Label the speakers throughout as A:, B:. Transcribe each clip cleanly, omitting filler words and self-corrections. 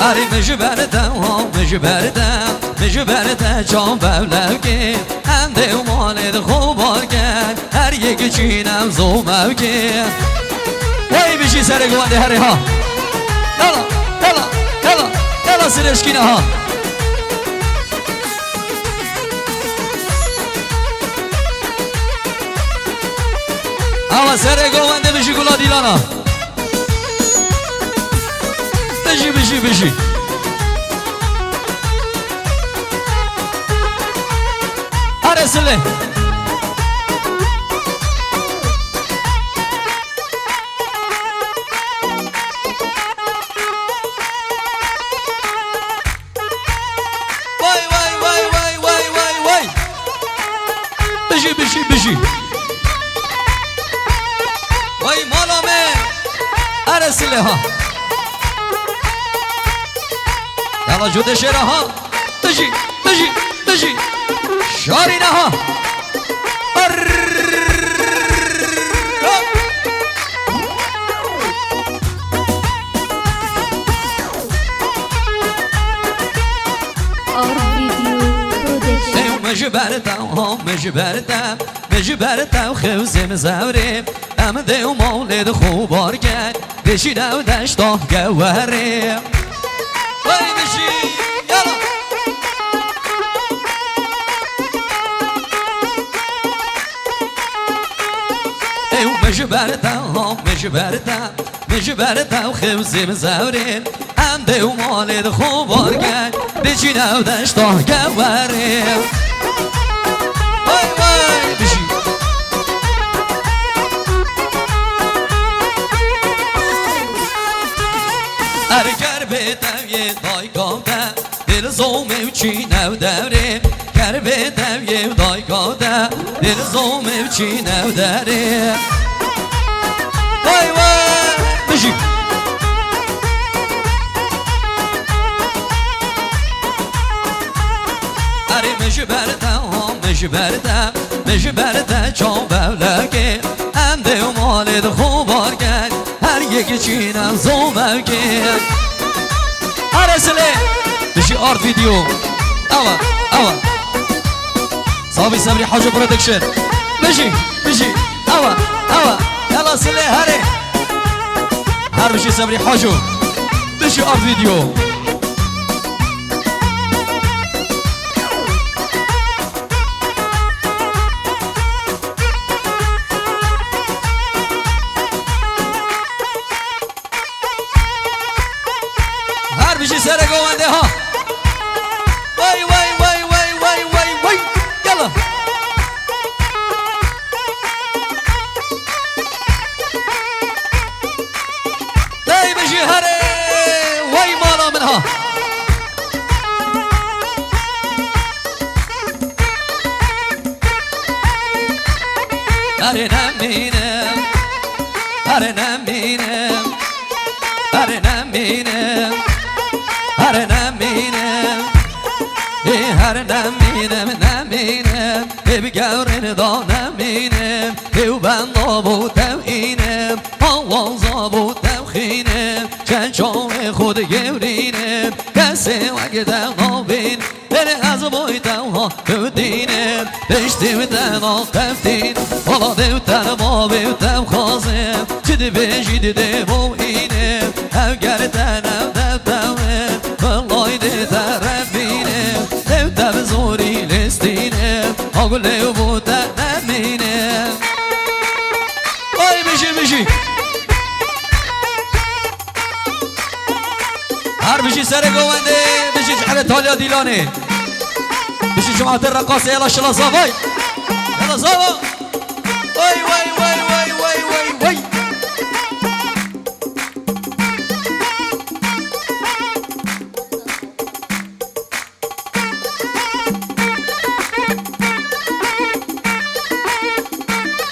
A: اری مجبردم مجبردم جان بولوگی هنده و مالد خوبارگن هر یک چینم زوموگی ای بشی سر گوانده هری ها یلا یلا یلا یلا سرشکینه ها اما سر گوانده بشی گلا دیلانا بشی ارسله وای بشی وای مالامه ارسله ها یالا جوده شیره ها بشی شارینه ها مجبردم خوزم زوریم امده و مولد خوبار گرد بشینه و دشتاه گواریم وای بشی یالا ایو مجبردم خوزم زوریم امده و مولد خوبار گرد بشینه و دشتاه گواریم وای بشی ارگر بدم یه دایگاده دل زومه و چینه و دوره گر بدم یه دایگاده دل زومه و چینه و دوره وای بشی اری مجبردم چون بولگه امده و مالد خوبار گرد هر یک چینم زوموگه ارسله بشی آرت ویدیو اوا صابی صبری حاجو پرودکشن بشی اوا یلا سله هر بشی صبری حاجو بشی آرت ویدیو بشی سر گوانده ها وای یلا دای بشی هره وای مالا منها هره نمینم هره نمینم بگرن دانمینم او بندا بودم اینم آوازا بودم خینم چند چام خود گورینم کسی وگدم نابین دل از بایدم ها بودینم دشتی بودم تفتین حالا دوتر ما بودم خوازم چیدی بشیدی دمو اینم اگر تنم دفتمم والای ده طرفینم دوتر زوری لستینم آگله بودم نمینم وای بشی هر بشی سر گوانده بشی جحل تالیا دیلانه بشی جماعت الرقاصه يلا شلا صافي يلا صافا وای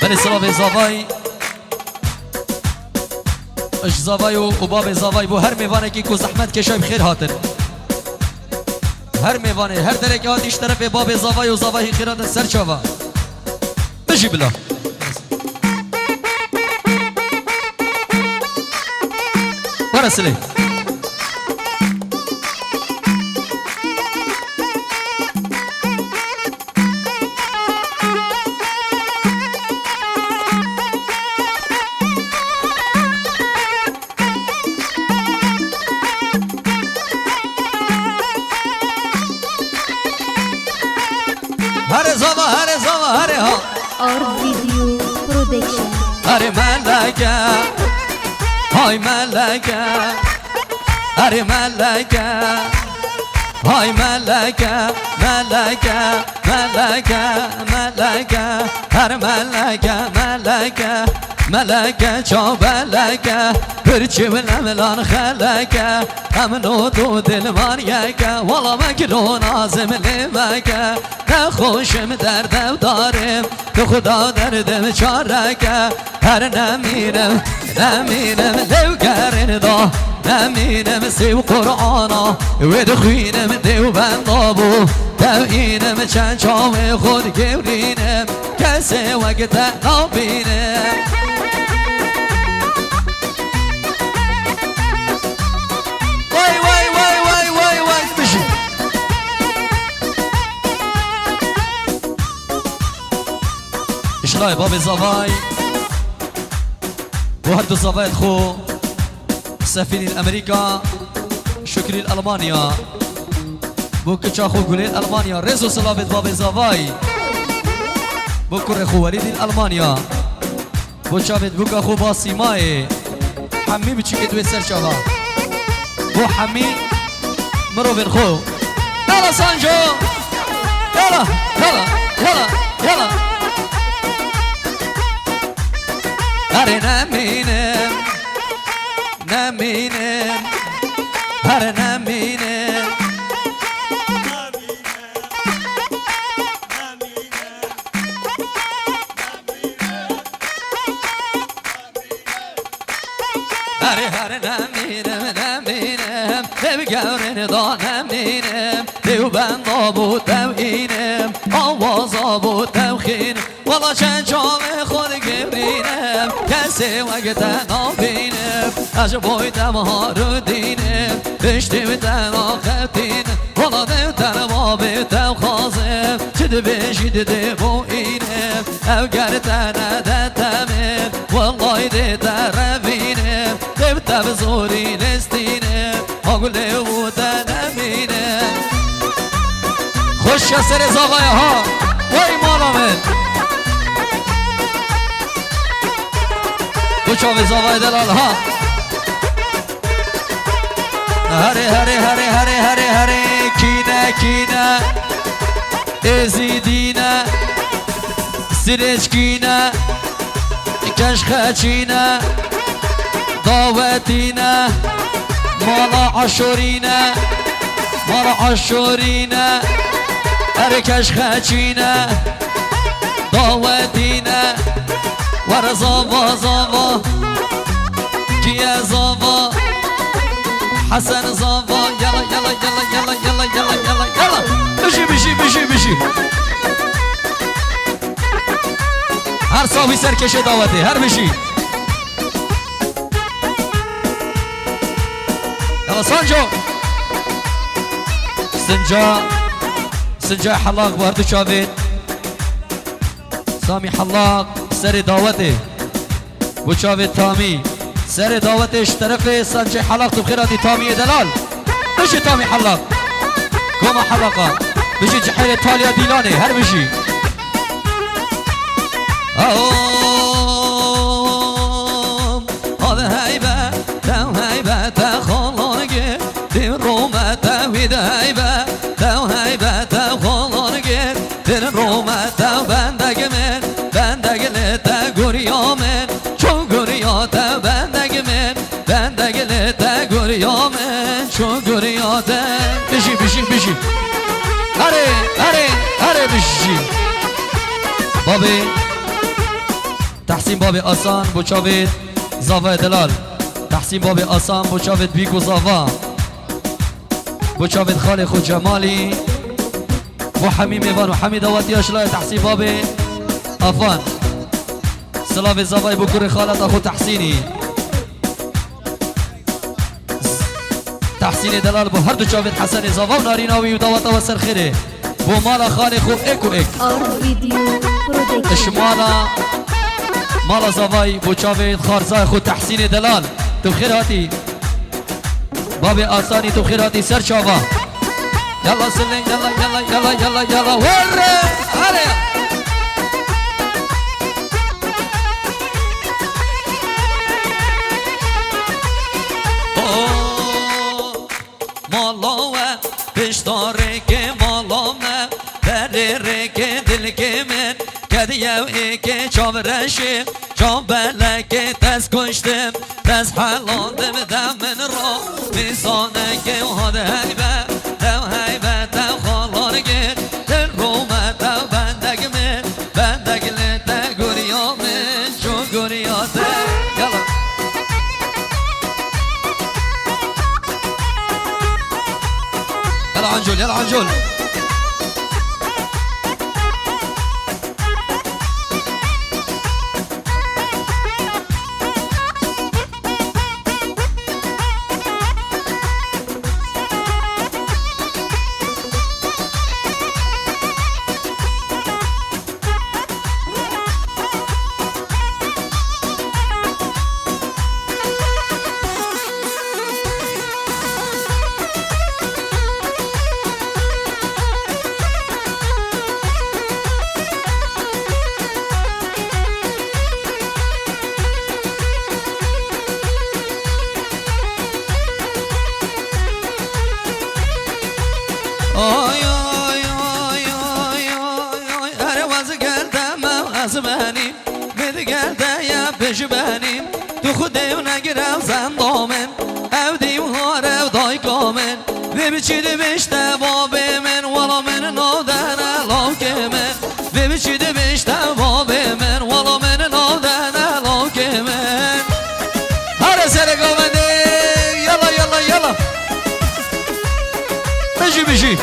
A: بني صافي صافي اش زاوای و باب زاوای بو هر میوانه کی کو زحمت کشای بخیر هاتن هر میوانه هر درک آتیش طرف باب زاوای و زاوای خیرات سر چاوا بشی بلا ورسلی هر زوا هر زوا هر ها
B: Our video production.
A: هر ملکه های ملکه هر ملکه های ملکه ملکه ملکه ملکه هر ملکه ملکه ملکه چابلکه برچی ولملان خلکه همنو دو دل ماریکه والا مکرو نازم لیمکه نخوشم دردم دارم تو خدا دردم چارکه هر نمیرم نمیرم لوگرن دا نمینم سیو قرآنا و دخوینم دیو بندابو دوینم چند چاوه خود گورینم کسی وقت نابینم وای وای وای وای وای وای بشی اشلای باب زوای و هر دو زوایت خو سفينة الأمريكا شكري الألمانيا بوك تشاخو قولين ألمانيا ريزو سلافت بابي زافاي بوكر أخو وليد الألمانيا بو شافت بوك أخو باسي ماي حمي بتشيكي دوي سر شافا بو حمي مرو بن خو يلا سانجو يلا يلا يلا يلا أرنا مينم نمینم هر نمینم هر نمینم نمینم بگورن دا نمینم دیو بندا بود توینم آوازا بود توخین والا چند جامه خود گبرینم کسی وقت نابینم اجا بایدم ها رو دینم بشتیم تن آخفتینم والا دیو تن ما بیتم خازم چه بشید دی بو اینم او گرتن دتمم والله دی ترفینم دیو تب زوری نستینم آگوله و تنمینم خوش سر زاغای ها وای مالا من بچاوی زاغای دلال ها هره هره هره هره هره هره کینه کینه ازیدینه سرچکینه کشخچینه داوتینه مالا عشورینه مالا عشورینه هر کشخچینه داوتینه ور زاوا زاوا کیه زاوا حسن زاوا یلا یلا یلا یلا یلا یلا یلا یلا بشی بشی بشی بشی هر صافی سرکشه دعوته هر بشی یلا سانجو سنجا سنجا حلاق باردو شابید سامی حلاق سر دعوته بو شابید تامی سر دعوتش طرف سنجا حلاق تو بخیراتی تامی دلال بشی تامی حلاق قوم حلاقا بشي جحيل تاليا ديلاني هر بشي هذا هيبة تو هيبة تخلونك دي روما تويد هيبة تو هيبة تخلونك دي روما تو بندق من بندق لتا قريا من شو قريا تو بندق من بندق لتا قريا من شو قريا تو بشي بشي بشي هره هره هره بشی بابی تحسین بابی آسان بچاوید زاوا دلال تحسین بابی آسان بچاوید بیگو زاوا بچاوید خالی خود جمالی و حمیم ایوان و حمید آواتی اشلای تحسین بابی آفان سلاو زاوای بکر خالت خود تحسینی تحسین دلال بو هر دو چاوید حسن زاوا و ناریناوی و دواتا و سرخیره بو مالا خالی خوب ایک و ایک اشمالا مالا زاوای بو چاوید خارزای خود تحسین دلال تو خیر هاتی باب آسانی تو خیر هاتی سر چاوا يلا سلم يلا يلا يلا يلا يلا ورا هلا مالا بشتاره که مالا من دره که دل که من کدیو ای که چاورشه جان بله که تز کشتم تز حلاندم دم من را میزانه که هاده هیبه دو هیبه دو خالار گیر دل رومه دو بندگ من بندگ لیته گوریا من چون گوریا ده یلا يلا عنجول يلا عنجول آی آی آی آی آی هر واز گردم از بنیم بد گرده یا بش بنیم تو خودم نگرم زندامن او دیم هار او دای کامن و بچید بشته باب من والا من نادن علاک من و بچید بشته باب من والا من نادن علاک من هر سر گامنه یلا یلا یلا بشی بشی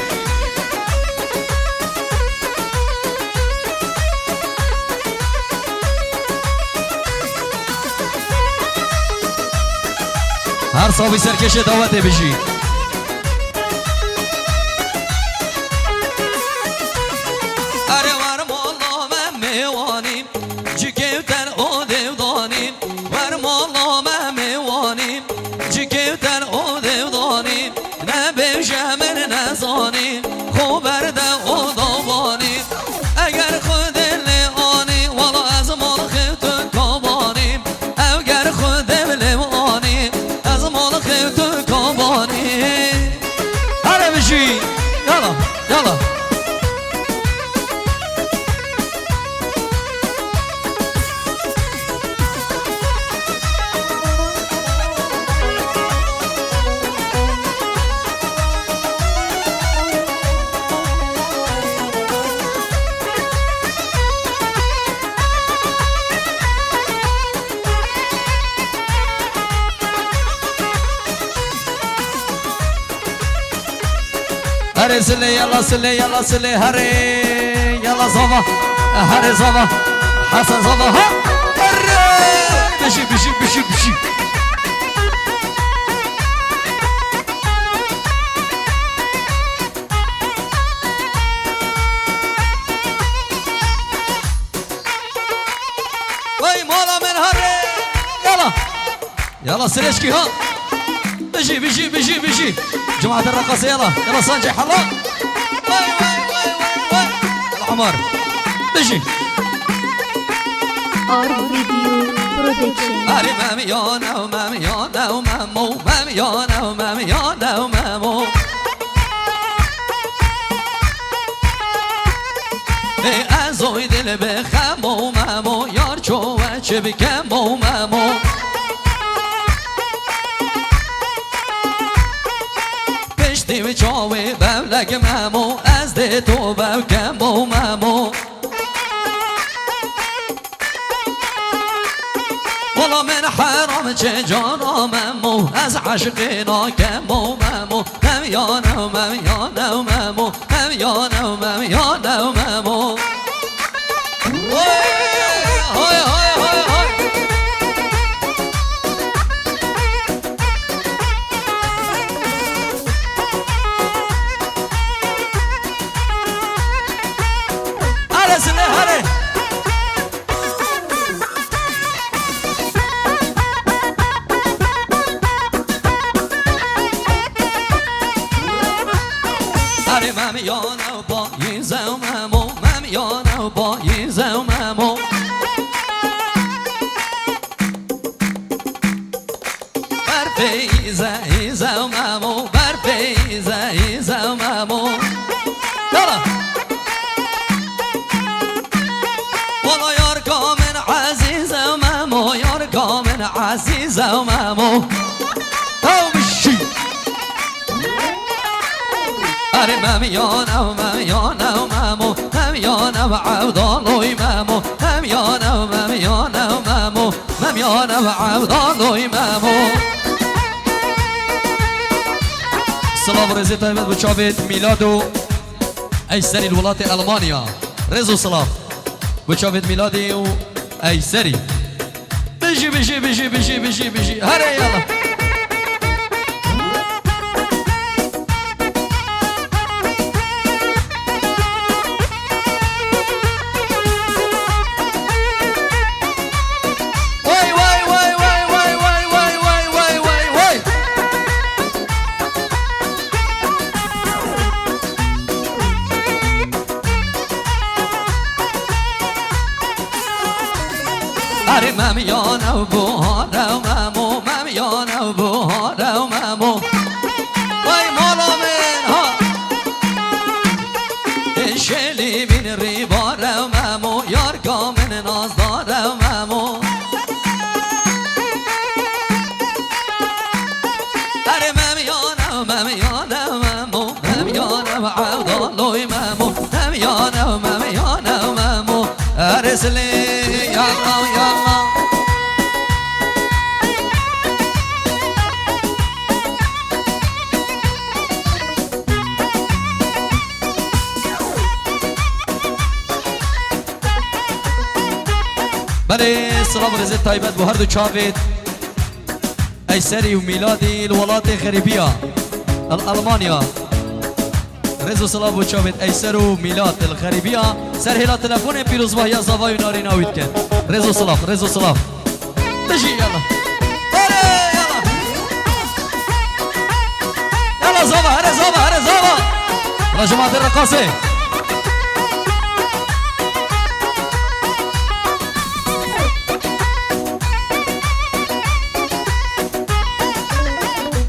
A: هر صابی سرکش دعوته بشی اره ور مالا من میوانیم جکیوتر او دیودانیم ور مالا من میوانیم جکیوتر او دیودانیم نه بیشه من نزانیم خوب برده او داوانیم اگر خود لیانی والا از مال خیتون کابانیم اگر خود لیانی از مال خیتون کابانیم هره بشی یالا یالا هره سله یلا سله یلا سله هره یلا زاوا هره زاوا حسن زاوا ها هره بشی بشی بشی بشی وای مالا من هره یلا يلا سريشكي ها بيجي بيجي بيجي بيجي جماعة الرقص يلا يلا صنجح الله واي واي واي واي واي العمر بيجي
B: Our Video Production.
A: هاري مامي يانا ومامي يانا ومامو مامي يانا ومامي يانا ومامو ازوی دل بخم و مامو یار چوه چه بکم و مامو پشتی و چاوه بولگ مامو از ده تو بکم و مامو والا من حرام چه جاناممو از عشقینا کم و ممو ممیانه و ممیانه و ممو ممیانه و ممیانه و ممو های های های های هره سنه هره هر ممیانه و پاییزه و ممو ممیانه و پاییزه و ممو بر پیزه ایزه و ممو بر پیزه ایزه و ممو یالا والا یار کامن عزیزه و ممو یار کامن عزیزه و ممو هر ممیانه و ممیانه و ممو ممیانه و عودالوی ممو ممیانه و ممیانه و ممو ممیانه و عودالوی ممو سلام و رزی طیبت بچابت میلادو ایسری الولات المانیا رزو سلام بچابت میلادی و ایسری بشی بشی بشی بشی بشی بشی هره یالا هر ممیانه و بوهانه و ممو ممیانه و بوهانه و ممو وای مالا من ها شلی بین ریباره و ممو یار کامن نازداره و ممو هر ممیانه و ممیانه و ممو ممیانه و عودالوی ممو ممیانه و ممیانه و ممو ارسلی یالا یالا بله سلام و رزت طیبت بو هر دو چاوید ایسری و میلادی الولات غریبیه الالمانیا رزو سلام بو چاوید ایسر و میلاد الغریبیه سر هلا تلفون پیروزباه یا زوای ناری ناوید کن رزو سلام رزو سلام تجی یالا بله یالا یالا زوا هره زوا هره زوا را جماعت الرقاصه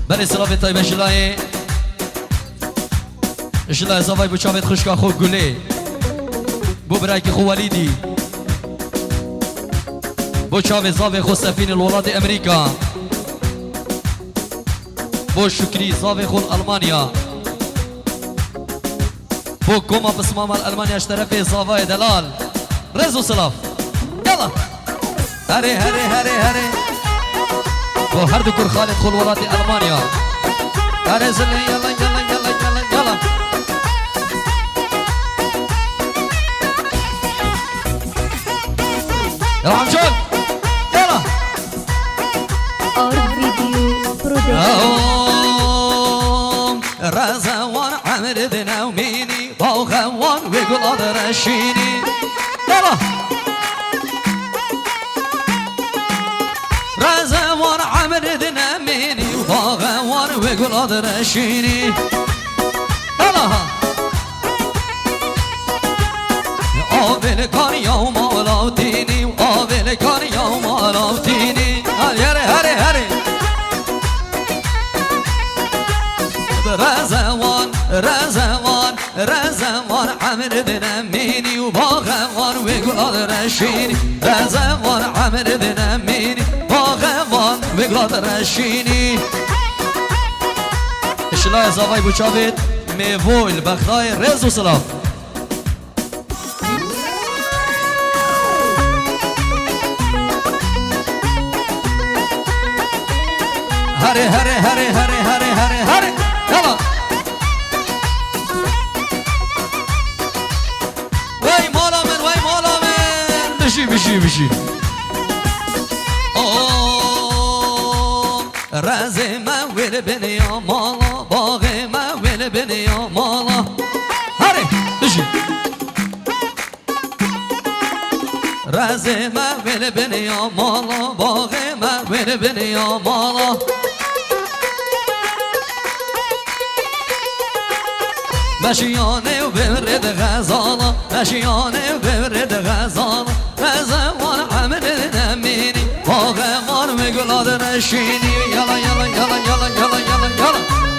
A: بله سلام طیب شلای شلای زوای بو چاوید خوشکا خو گله بو برای که خو ولیدی بو چاوید زاوی خو سفین الولاد امریکا بو شکری زاوی خو المانیا بو کوما بسمام المانیا اشترفی زاوی دلال رزو سلاف یلا هره هره هره هره بو هر دو کر خالد خو الولاد المانیا هره زلی یلا یلا یلا یلا یلا يلا عمجون يلا
B: اور فيديو برودكشن
A: رزوان عمر دناوميني باغوان ويقول اقدر اشيني يلا رزوان عمر دناوميني باغوان ويقول اقدر اشيني يلا آبل کار یا مالاتینی آبل کار یا مالاتینی هره هره هره رزوان رزوان رزوان عمر دنمینی و باغوان و گلاد رشینی رزوان عمر دنمینی باغوان و گلاد رشینی اشلای زاوای بچاوید میویل بخدای رز و سلام هره هره هره هره هره هره هره يلا وای مالا من وای مالا من بشی بشی بشی رز مول بنی یا مالا باغ مول بنی یا مالا هره بشی رز مول بنی یا مالا باغ مول بنی یا مالا مشيانه و ببرد غزالا مشيانه و ببرد غزالا غزوان عمل نمینی با غمان و گلاد نشینی یلا یلا یلا یلا یلا یلا یلا